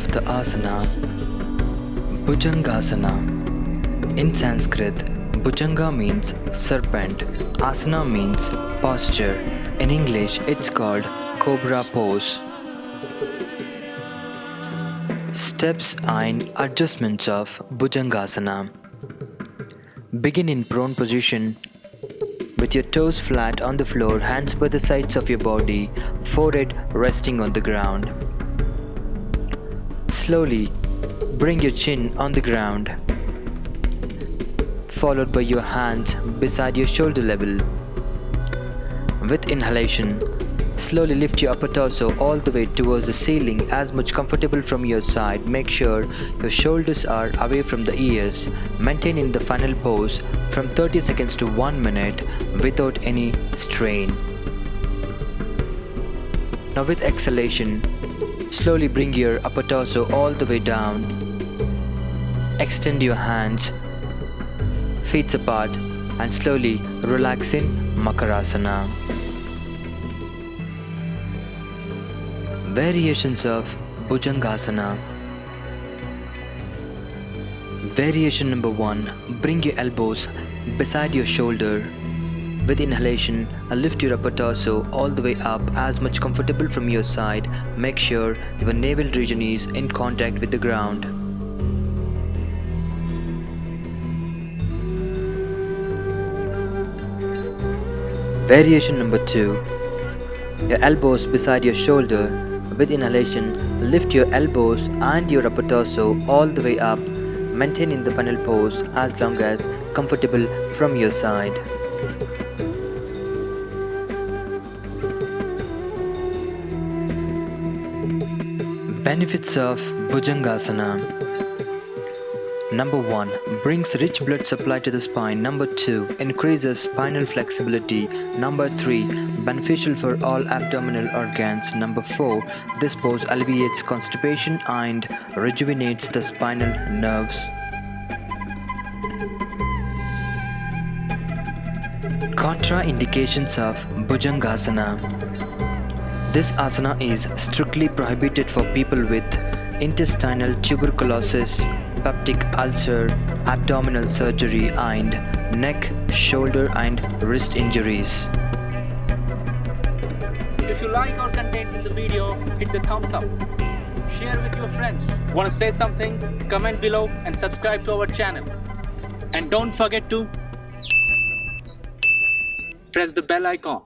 of the asana, Bhujangasana. In Sanskrit, Bhujanga means serpent, asana means posture. In English, it's called Cobra Pose. Steps and adjustments of Bhujangasana. Begin in prone position with your toes flat on the floor, hands by the sides of your body, forehead resting on the ground. Slowly bring your chin on the ground, followed by your hands beside your shoulder level. With inhalation, slowly lift your upper torso all the way towards the ceiling as much comfortable from your side. Make sure your shoulders are away from the ears. Maintain in the final pose from 30 seconds to 1 minute without any strain. Now with exhalation, slowly bring your upper torso all the way down. Extend your hands, feet apart, and slowly relax in Makarasana. Variations of Bhujangasana. Variation number 1. Bring your elbows beside your shoulder. With inhalation, lift your upper torso all the way up as much comfortable from your side. Make sure your navel region is in contact with the ground. Variation number 2. Your elbows beside your shoulder. With inhalation, lift your elbows and your upper torso all the way up. Maintain in the final pose as long as comfortable from your side. Benefits of Bhujangasana. Number 1. Brings rich blood supply to the spine. Number 2. Increases spinal flexibility. Number 3. Beneficial for all abdominal organs. Number 4. This pose alleviates constipation and rejuvenates the spinal nerves. Contraindications of Bhujangasana. This asana is strictly prohibited for people with intestinal tuberculosis, peptic ulcer, abdominal surgery, and neck, shoulder, and wrist injuries. If you like our content in the video, hit the thumbs up. Share with your friends. Want to say something? Comment below and subscribe to our channel. And don't forget to press the bell icon.